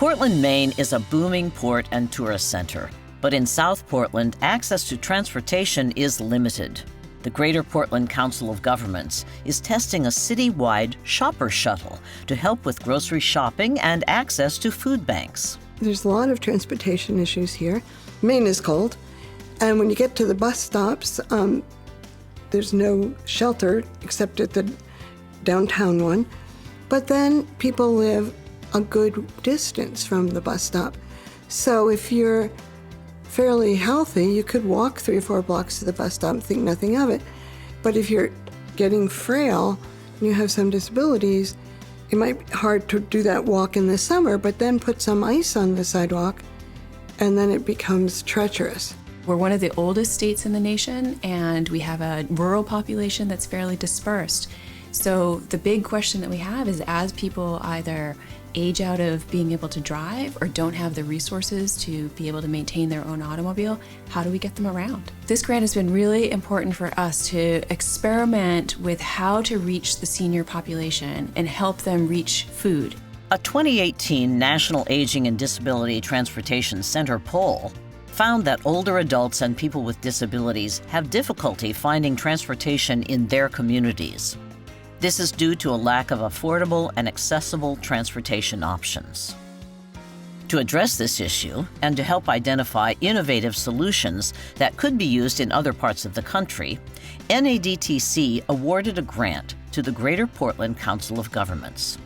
Portland, Maine is a booming port and tourist center, but in South Portland, access to transportation is limited. The Greater Portland Council of Governments is testing a citywide shopper shuttle to help with grocery shopping and access to food banks. There's a lot of transportation issues here. Maine is cold, and when you get to the bus stops, there's no shelter except at the downtown one. But then people live a good distance from the bus stop. So if you're fairly healthy, you could walk 3 or 4 blocks to the bus stop and think nothing of it. But if you're getting frail and you have some disabilities, it might be hard to do that walk in the summer, but then put some ice on the sidewalk and then it becomes treacherous. We're one of the oldest states in the nation, and we have a rural population that's fairly dispersed. So the big question that we have is, as people either age out of being able to drive or don't have the resources to be able to maintain their own automobile, how do we get them around? This grant has been really important for us to experiment with how to reach the senior population and help them reach food. A 2018 National Aging and Disability Transportation Center poll found that older adults and people with disabilities have difficulty finding transportation in their communities. This is due to a lack of affordable and accessible transportation options. To address this issue and to help identify innovative solutions that could be used in other parts of the country, NADTC awarded a grant to the Greater Portland Council of Governments.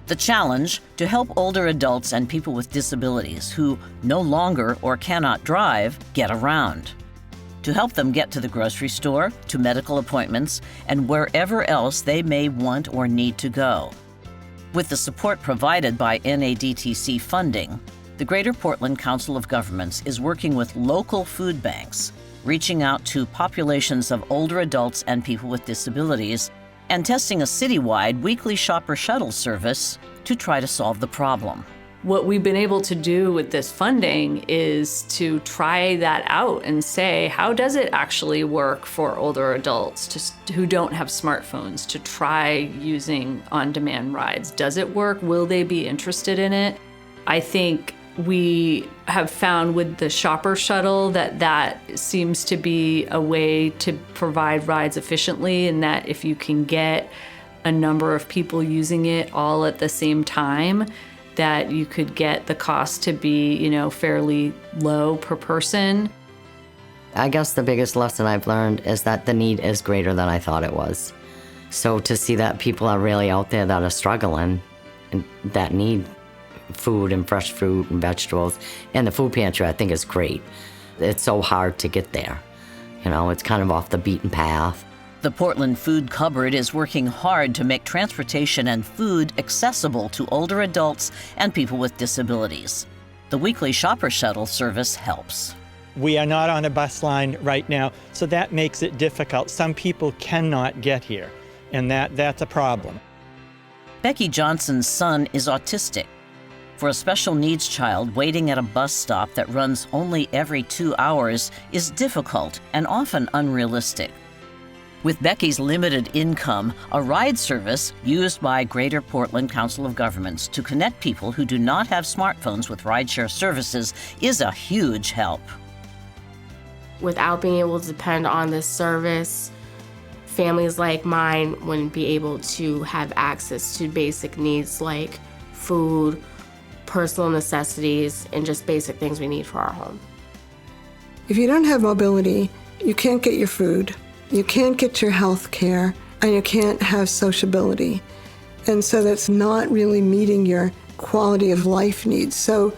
The challenge: to help older adults and people with disabilities who no longer or cannot drive get around. To help them get to the grocery store, to medical appointments, and wherever else they may want or need to go. With the support provided by NADTC funding, the Greater Portland Council of Governments is working with local food banks, reaching out to populations of older adults and people with disabilities, and testing a citywide weekly shopper shuttle service to try to solve the problem. What we've been able to do with this funding is to try that out and say, how does it actually work for older adults who don't have smartphones to try using on-demand rides? Does it work? Will they be interested in it? I think we have found with the shopper shuttle that seems to be a way to provide rides efficiently, and that if you can get a number of people using it all at the same time, that you could get the cost to be, fairly low per person. I guess the biggest lesson I've learned is that the need is greater than I thought it was. So to see that people are really out there that are struggling and that need food and fresh fruit and vegetables, and the food pantry I think is great. It's so hard to get there. It's kind of off the beaten path. The Portland Food Cupboard is working hard to make transportation and food accessible to older adults and people with disabilities. The weekly shopper shuttle service helps. We are not on a bus line right now, so that makes it difficult. Some people cannot get here, and that's a problem. Becky Johnson's son is autistic. For a special needs child, waiting at a bus stop that runs only every 2 hours is difficult and often unrealistic. With Becky's limited income, a ride service used by Greater Portland Council of Governments to connect people who do not have smartphones with rideshare services is a huge help. Without being able to depend on this service, families like mine wouldn't be able to have access to basic needs like food, personal necessities, and just basic things we need for our home. If you don't have mobility, you can't get your food. You can't get your health care, and you can't have sociability. And so that's not really meeting your quality of life needs. So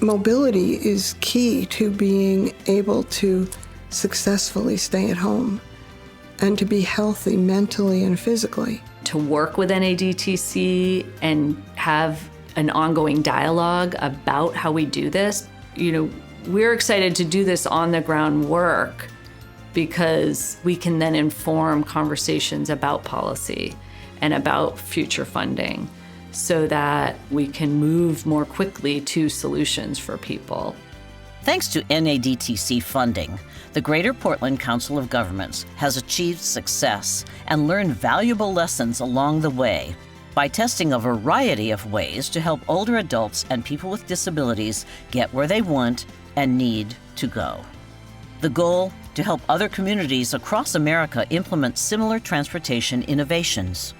mobility is key to being able to successfully stay at home and to be healthy mentally and physically. To work with NADTC and have an ongoing dialogue about how we do this. We're excited to do this on the ground work because we can then inform conversations about policy and about future funding so that we can move more quickly to solutions for people. Thanks to NADTC funding, the Greater Portland Council of Governments has achieved success and learned valuable lessons along the way, by testing a variety of ways to help older adults and people with disabilities get where they want and need to go. The goal, to help other communities across America implement similar transportation innovations.